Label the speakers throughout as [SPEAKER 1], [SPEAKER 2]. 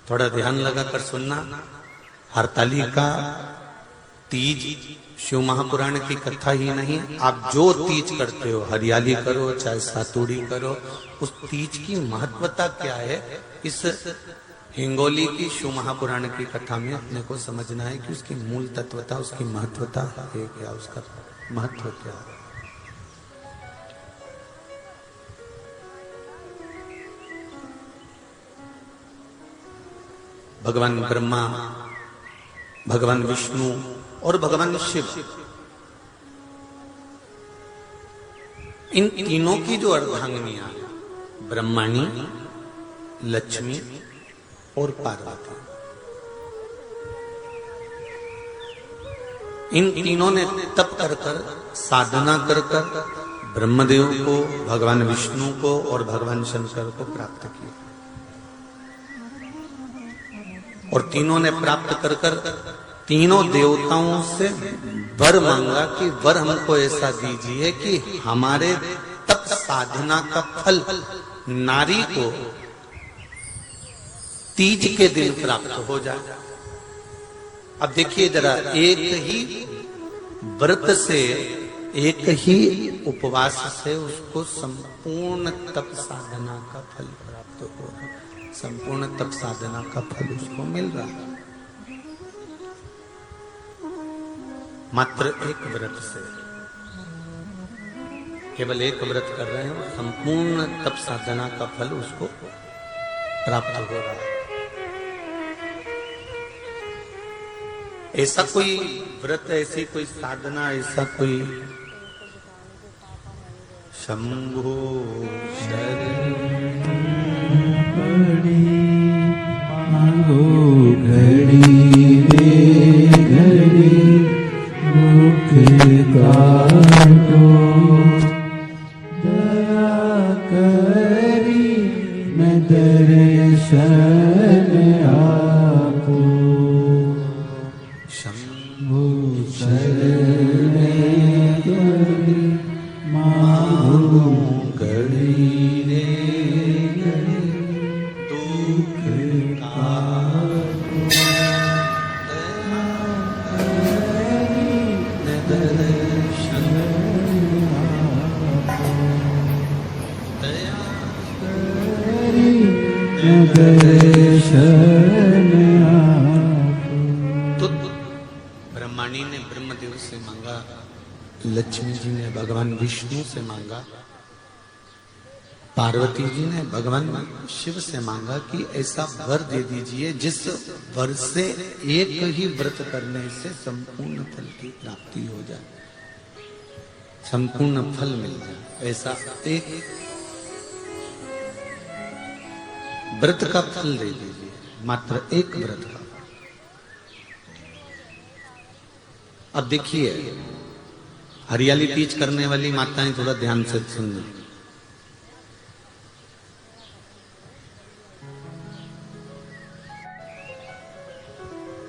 [SPEAKER 1] थोड़ा ध्यान लगाकर सुनना। हरतालिका तीज शिव महापुराण की कथा ही नहीं, आप जो तीज करते हो, हरियाली करो चाहे सातुड़ी करो, उस तीज की महत्वता क्या है, इस हिंगोली की शिव महापुराण की कथा में अपने को समझना है कि उसकी मूल तत्वता, उसकी महत्वता है क्या, उसका महत्व क्या है। भगवान ब्रह्मा, भगवान विष्णु और भगवान शिव, इन तीनों की जो अर्धांगिनियां, ब्रह्माणी, लक्ष्मी और पार्वती, इन तीनों ने तप कर कर, साधना कर कर ब्रह्मदेव को, भगवान विष्णु को और भगवान शंकर को प्राप्त किया। और तीनों ने प्राप्त कर कर तीनों देवताओं से वर मांगा कि वर हमको ऐसा दीजिए कि हमारे तप साधना का फल नारी को तीज के दिन प्राप्त हो जाए। अब देखिए जरा, एक ही व्रत से, एक ही उपवास से उसको संपूर्ण तप साधना का फल प्राप्त हो रहा है, संपूर्ण तप साधना का फल उसको मिल रहा है मात्र एक व्रत से। केवल एक व्रत कर रहे हैं, संपूर्ण तप साधना का फल उसको प्राप्त हो रहा है। ऐसा कोई व्रत, ऐसी कोई साधना, ऐसा कोई शंभो
[SPEAKER 2] घड़ी रे घड़ी मुख काटो, दया करी मैं दर्शन आपो, शंभो शरण घड़ी मांगो घड़ी रे घड़ी दुख
[SPEAKER 1] तो ब्रह्माणी ने ब्रह्मदेव से मांगा, लक्ष्मी जी ने भगवान विष्णु से मांगा, पार्वती जी ने भगवान शिव से मांगा कि ऐसा वर दे दीजिए जिस वर से एक ही व्रत करने से संपूर्ण फल की प्राप्ति हो जाए, संपूर्ण फल मिल जाए। ऐसा एक व्रत का फल दे दीजिए, मात्र एक व्रत का। अब देखिए, हरियाली तीज करने वाली माताएं थोड़ा ध्यान से सुनना।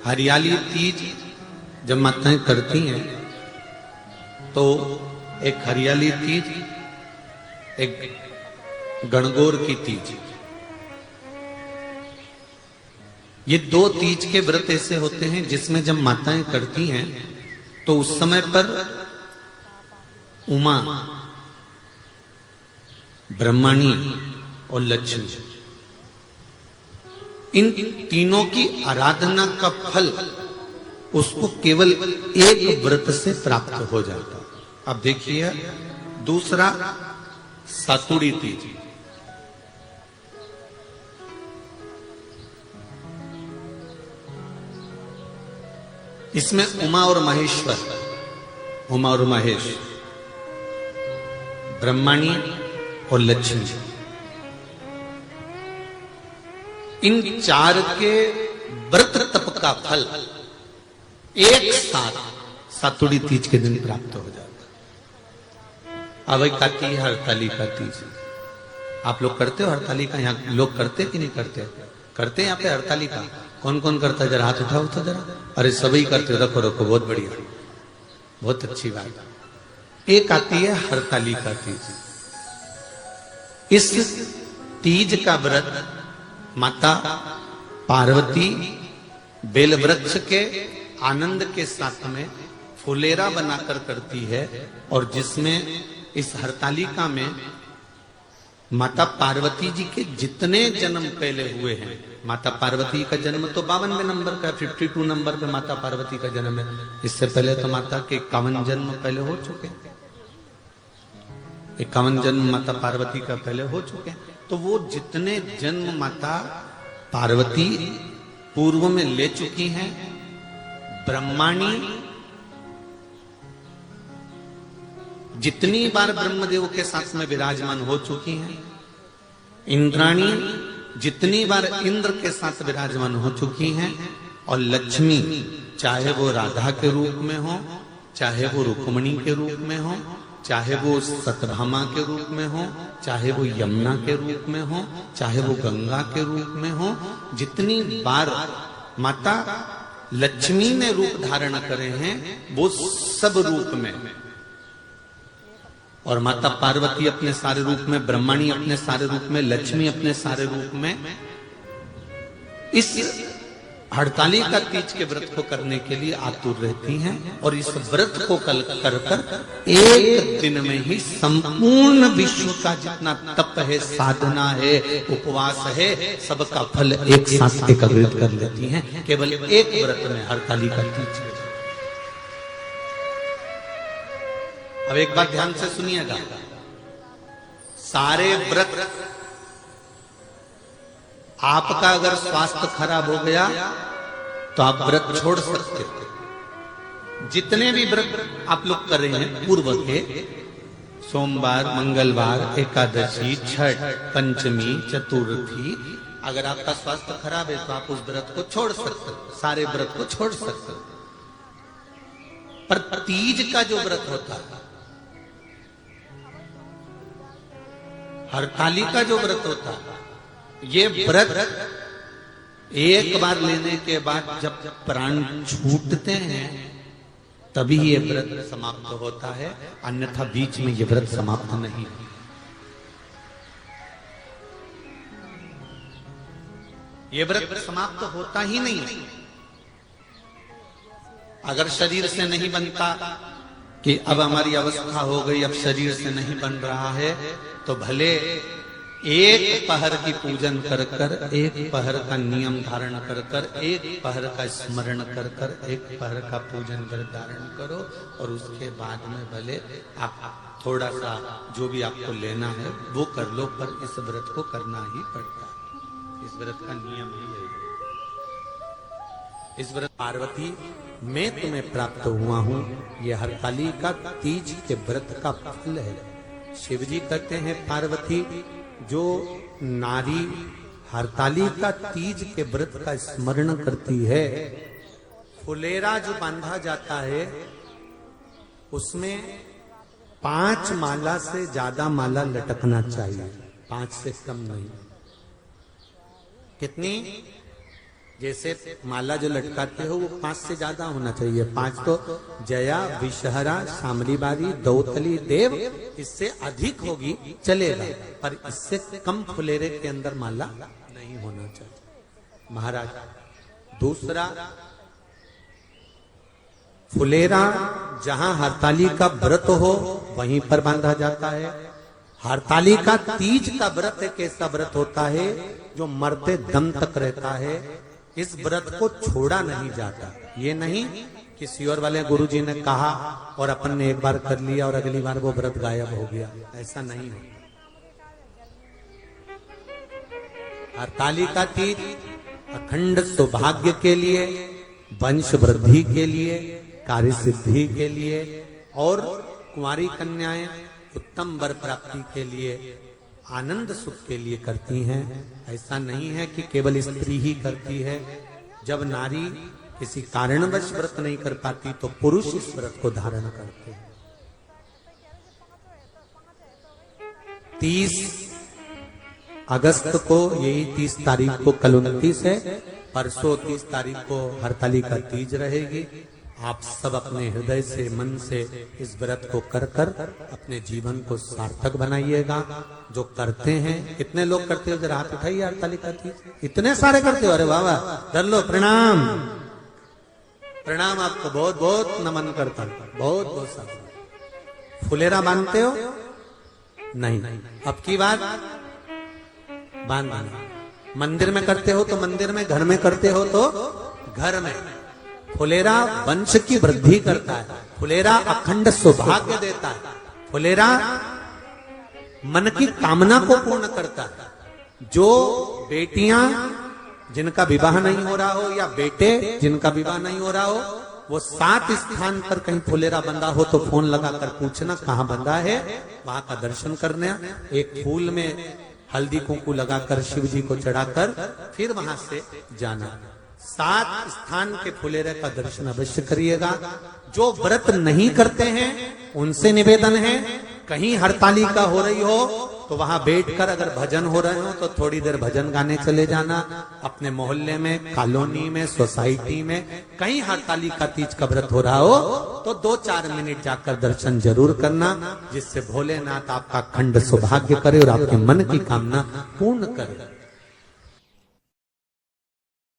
[SPEAKER 1] हरियाली तीज जब माताएं करती हैं तो एक हरियाली तीज, एक गणगौर की तीज, ये दो तीज के व्रत ऐसे होते हैं जिसमें जब माताएं करती हैं तो उस समय पर उमा, ब्रह्माणी और लक्ष्मी, इन तीनों की आराधना का फल उसको केवल एक व्रत से प्राप्त हो जाता। अब देखिए दूसरा, सातुड़ी तीज। इसमें उमा और महेश्वर, उमा और महेश, ब्रह्माणी और लक्ष्मी, इन चार के व्रत तप का फल एक साथ सातुड़ी तीज के दिन प्राप्त हो जाता। अब एक आती है हरतालिका तीज। आप लोग करते हो हरतालिका? यहाँ लोग करते कि नहीं करते? करते हैं यहाँ पे हरतालिका? कौन कौन करता है? जरा हाथ उठाओ तो जरा। अरे सभी करते हो, रखो रखो, बहुत बढ़िया, बहुत अच्छी बात। एक आती है हरतालिका तीज। इस तीज का व्रत माता पार्वती बेल वृक्ष के आनंद के साथ में फुलेरा बनाकर करती है, और जिसमें इस हरतालिका में माता पार्वती जी के जितने जन्म पहले हुए हैं, माता पार्वती का जन्म तो 52वें नंबर का, 52 नंबर पे माता पार्वती का जन्म है। इससे पहले तो माता के 51 जन्म पहले हो चुके हैं, 51 जन्म माता पार्वती का पहले हो चुके हैं। तो वो जितने जन्म माता पार्वती पूर्व में ले चुकी हैं, ब्रह्माणी जितनी बार ब्रह्मदेव के साथ में विराजमान हो चुकी हैं, इंद्राणी जितनी बार इंद्र के साथ विराजमान हो चुकी हैं, और लक्ष्मी चाहे वो राधा के रूप में हो, चाहे वो रुक्मणी के रूप में हो, चाहे वो सत्यभामा के रूप में हो, चाहे वो यमुना के रूप में हो, चाहे वो गंगा के रूप में हो, जितनी बार माता लक्ष्मी ने रूप धारण करे हैं वो सब रूप में, और माता पार्वती अपने सारे रूप में, ब्रह्मणी अपने सारे रूप में, लक्ष्मी अपने सारे रूप में इस हड़तालिका तीज के व्रत को करने के लिए आतुर रहती हैं, और इस व्रत को कर कर एक दिन में ही संपूर्ण विश्व का जितना तप है, साधना है, उपवास है, सबका फल एक साथ एकत्रित कर लेती हैं केवल एक व्रत में, हड़तालिका तीज। अब एक बात ध्यान से सुनिएगा, सारे व्रत आपका अगर स्वास्थ्य खराब हो गया तो आप व्रत छोड़ सकते हो। जितने भी व्रत आप लोग कर रहे हैं पूर्व के, सोमवार, मंगलवार, एकादशी, छठ, पंचमी, चतुर्थी, अगर आपका स्वास्थ्य खराब है तो आप उस व्रत को छोड़ सकते हो, सारे व्रत को छोड़ सकते हो। पर तीज का जो व्रत होता है, हरतालिका जो व्रत होता है, ये व्रत एक बार लेने के बाद जब प्राण छूटते हैं तभी ये व्रत समाप्त होता है, अन्यथा बीच में ये व्रत समाप्त नहीं है। ये व्रत समाप्त होता ही नहीं है। अगर शरीर से नहीं बनता कि अब हमारी अवस्था हो गई, अब शरीर से नहीं बन रहा है, तो भले एक पहर की पूजन कर कर, एक पहर का नियम धारण कर कर, एक पहर का स्मरण कर कर, एक पहर का पूजन कर धारण करो, और उसके बाद में भले आप थोड़ा सा जो भी आपको लेना है वो कर लो, पर इस व्रत को करना ही पड़ता है। इस व्रत का नियम ही यही है। इस व्रत पार्वती मैं तुम्हें प्राप्त हुआ हूं, ये हरतालिका तीज के व्रत का फल है। शिव जी कहते हैं पार्वती जो नारी हरतालिका तीज के व्रत का स्मरण करती है, फुलेरा जो बांधा जाता है उसमें 5 माला से ज्यादा माला लटकना चाहिए, 5 से कम नहीं। कितनी? जैसे माला जो लटकाते हो वो 5 से ज्यादा होना चाहिए। 5 तो जया, विषहरा, शामलीबारी, दौतली, देव, इससे अधिक होगी चलेगा, पर इससे कम फुलेरे के अंदर माला नहीं होना चाहिए महाराज। दूसरा, फुलेरा जहां हरतालिका व्रत हो वहीं पर बांधा जाता है। हरतालिका तीज का व्रत एक ऐसा व्रत होता है जो मरते दम तक रहता है। इस व्रत को छोड़ा नहीं जाता। ये नहीं कि सियोर वाले गुरुजी ने कहा और अपन ने एक बार कर लिया और अगली बार वो व्रत गायब हो गया, ऐसा नहीं है। हरतालिका तीज अखंड सौभाग्य के लिए, वंश वृद्धि के लिए, कार्य सिद्धि के लिए, और कुंवारी कन्याएं उत्तम वर प्राप्ति के लिए, आनंद सुख के लिए करती हैं। ऐसा नहीं है कि केवल स्त्री ही करती है। जब नारी किसी कारणवश व्रत नहीं कर पाती तो पुरुष इस व्रत को धारण करते हैं। 30 अगस्त को, यही 30 तारीख को, कल 29 है, परसों 30 तारीख को हरतालिका तीज रहेगी। आप सब अपने हृदय से, मन से इस व्रत को कर कर अपने जीवन को सार्थक बनाइएगा। जो करते हैं, कितने लोग करते हो जरा हाथ उठाइए, हरतालिका तीज इतने सारे करते हो। अरे बाबा धर लो, प्रणाम प्रणाम, आपको बहुत बहुत नमन करता हूं, बहुत बहुत सारा। फुलेरा बांधते हो? नहीं, अब की बात बांधना। मंदिर में करते हो तो मंदिर में, घर में करते हो तो घर में। फुलेरा वंश की वृद्धि करता है, फुलेरा अखंड सौभाग्य देता है, फुलेरा मन की कामना को पूर्ण करता है। जो बेटियां जिनका विवाह नहीं हो रहा हो या बेटे जिनका विवाह नहीं हो रहा हो, वो 7 स्थान पर कहीं फुलेरा बंधा हो तो फोन लगाकर पूछना कहाँ बंधा है, वहां का दर्शन करने। एक फूल में हल्दी कुंकू लगाकर शिव जी को चढ़ाकर फिर वहां से जाना। 7 स्थान के फुलेरे का दर्शन अवश्य करिएगा। जो व्रत नहीं करते हैं उनसे निवेदन है, कहीं हरतालिका हो रही हो तो वहां बैठकर अगर भजन हो रहे हो तो थोड़ी देर भजन गाने चले जाना। अपने मोहल्ले में, कॉलोनी में, सोसाइटी में कहीं हरतालिका तीज का व्रत हो रहा हो तो 2-4 मिनट जाकर दर्शन जरूर करना, जिससे भोलेनाथ आपका अखंड सौभाग्य करे और आपके मन की कामना पूर्ण करे।